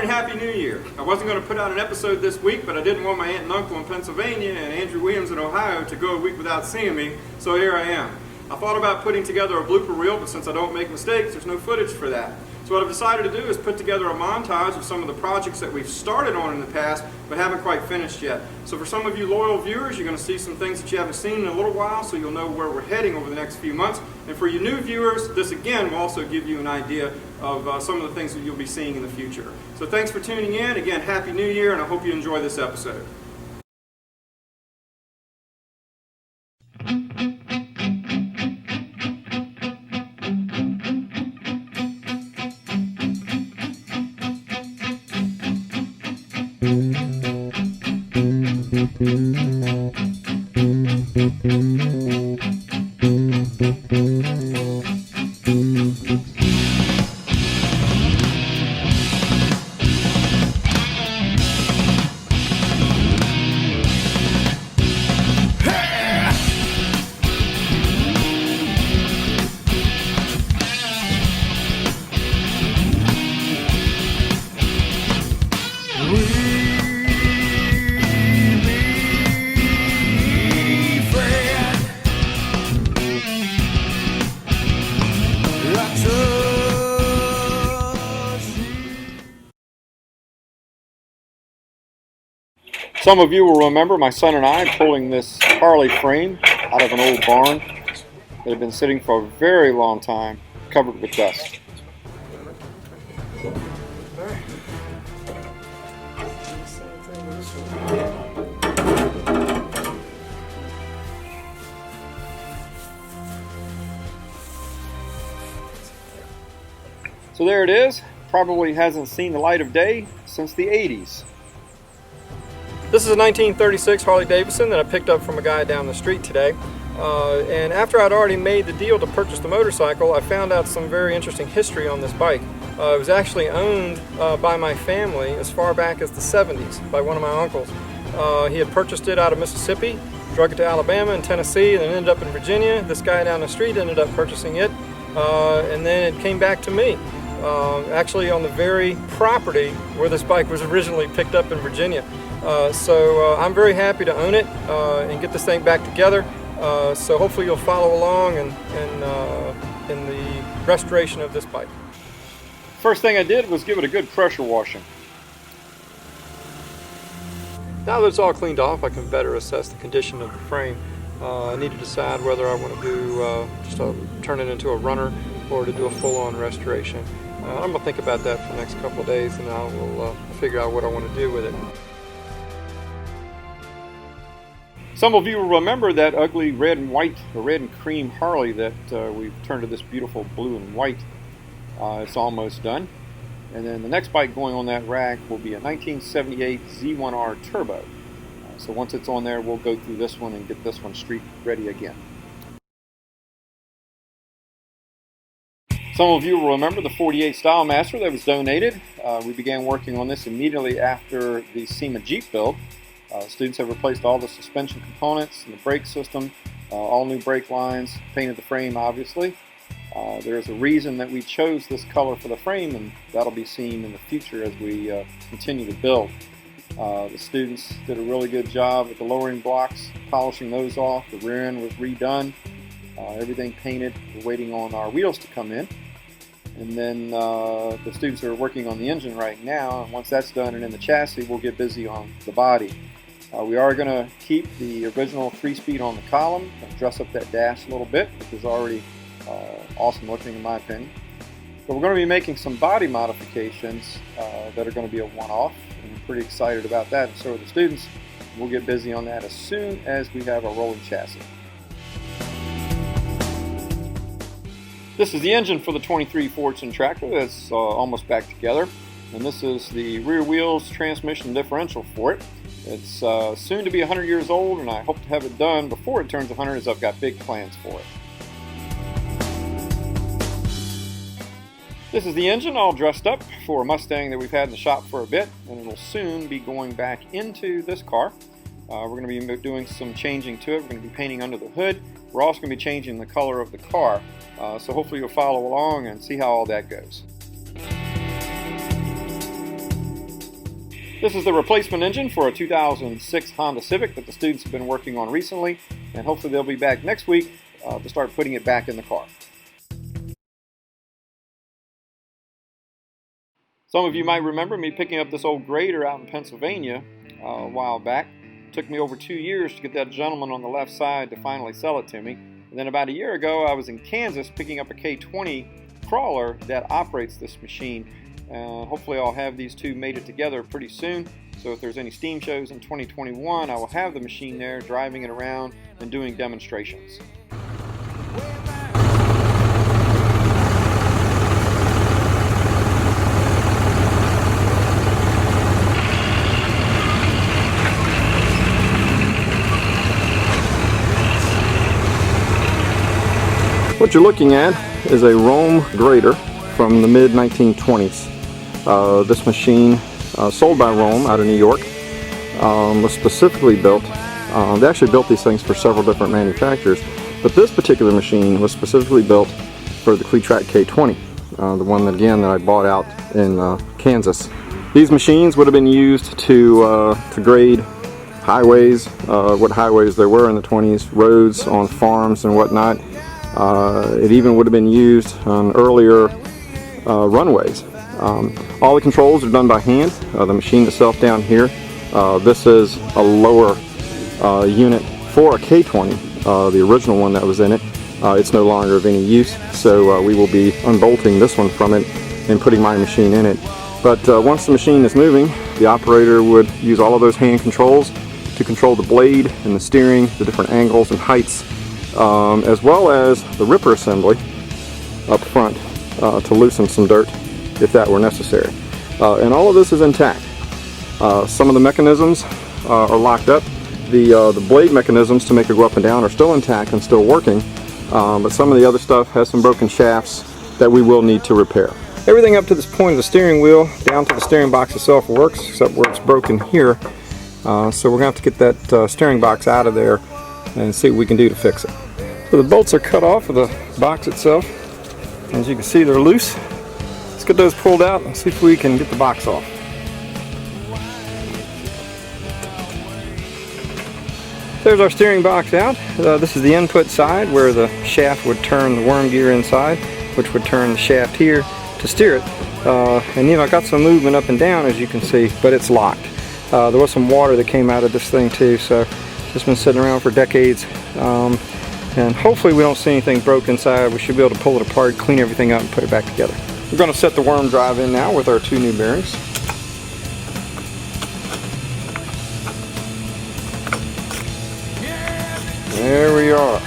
morning and Happy New Year. I wasn't going to put out an episode this week, but I didn't want my aunt and uncle in Pennsylvania and Andrew Williams in Ohio to go a week without seeing me, so here I am. I thought about putting together a blooper reel, but since I don't make mistakes, there's no footage for that. So what I've decided to do is put together a montage of some of the projects that we've started on in the past, but haven't quite finished yet. So for some of you loyal viewers, you're going to see some things that you haven't seen in a little while, so you'll know where we're heading over the next few months. And for you new viewers, this again will also give you an idea of some of the things that you'll be seeing in the future. So thanks for tuning in. Again, Happy New Year, and I hope you enjoy this episode. Some of you will remember my son and I pulling this Harley frame out of an old barn that had been sitting for a very long time, covered with dust. So there it is. Probably hasn't seen the light of day since the 80s. This is a 1936 Harley Davidson that I picked up from a guy down the street today. And after I'd already made the deal to purchase the motorcycle, I found out some very interesting history on this bike. It was actually owned by my family as far back as the 70s by one of my uncles. He had purchased it out of Mississippi, drug it to Alabama and Tennessee, and then ended up in Virginia. This guy down the street ended up purchasing it, and then it came back to me. Actually on the very property where this bike was originally picked up in Virginia. So I'm very happy to own it and get this thing back together. So hopefully you'll follow along in the restoration of this bike. First thing I did was give it a good pressure washing. Now that it's all cleaned off, I can better assess the condition of the frame. I need to decide whether I want to do turn it into a runner or to do a full-on restoration. I'm going to think about that for the next couple of days, and I will figure out what I want to do with it. Some of you will remember that ugly red and white, or red and cream Harley that we've turned to this beautiful blue and white. It's almost done. And then the next bike going on that rack will be a 1978 Z1R Turbo. So once it's on there, we'll go through this one and get this one street ready again. Some of you will remember the 48 Stylemaster that was donated. We began working on this immediately after the SEMA Jeep build. Students have replaced all the suspension components and the brake system, all new brake lines, painted the frame obviously. There's a reason that we chose this color for the frame, and that'll be seen in the future as we continue to build. The students did a really good job with the lowering blocks, polishing those off. The rear end was redone, everything painted. We're waiting on our wheels to come in. And then the students are working on the engine right now, and once that's done and in the chassis, we'll get busy on the body. We are going to keep the original 3-speed on the column and dress up that dash a little bit, which is already awesome looking in my opinion. But we're going to be making some body modifications that are going to be a one-off, and I'm pretty excited about that, and so are the students. We'll get busy on that as soon as we have a rolling chassis. This is the engine for the 23 Fortune tractor that's almost back together, and this is the rear wheels, transmission, differential for it. It's soon to be 100 years old, and I hope to have it done before it turns 100, as I've got big plans for it. This is the engine all dressed up for a Mustang that we've had in the shop for a bit, and it will soon be going back into this car. We're going to be doing some changing to it. We're going to be painting under the hood. We're also going to be changing the color of the car. So hopefully you'll follow along and see how all that goes. This is the replacement engine for a 2006 Honda Civic that the students have been working on recently, and hopefully they'll be back next week to start putting it back in the car. Some of you might remember me picking up this old grader out in Pennsylvania a while back. It took me over 2 years to get that gentleman on the left side to finally sell it to me. And then about a year ago, I was in Kansas picking up a K20 crawler that operates this machine. Hopefully I'll have these two mated together pretty soon. So if there's any steam shows in 2021, I will have the machine there driving it around and doing demonstrations. What you're looking at is a Rome grader from the mid-1920s. This machine, sold by Rome out of New York, was specifically built. They actually built these things for several different manufacturers, but this particular machine was specifically built for the Cletrac K20, the one that, again, that I bought out in Kansas. These machines would have been used to grade highways, what highways there were in the 20s, roads on farms and whatnot. It even would have been used on earlier runways. All the controls are done by hand. The machine itself down here, this is a lower unit for a K20, the original one that was in it. It's no longer of any use, so we will be unbolting this one from it and putting my machine in it. But once the machine is moving, the operator would use all of those hand controls to control the blade and the steering, the different angles and heights, as well as the ripper assembly up front to loosen some dirt if that were necessary. And all of this is intact. Some of the mechanisms are locked up. The blade mechanisms to make it go up and down are still intact and still working, but some of the other stuff has some broken shafts that we will need to repair. Everything up to this point of the steering wheel down to the steering box itself works, except where it's broken here. So we're going to have to get that steering box out of there and see what we can do to fix it. So the bolts are cut off of the box itself. As you can see, they're loose. Let's get those pulled out and see if we can get the box off. There's our steering box out. This is the input side where the shaft would turn the worm gear inside, which would turn the shaft here to steer it. And I got some movement up and down, as you can see, but it's locked. There was some water that came out of this thing too, so it's been sitting around for decades. And hopefully we don't see anything broke inside. We should be able to pull it apart, clean everything up, and put it back together. We're going to set the worm drive in now with our two new bearings. There we are.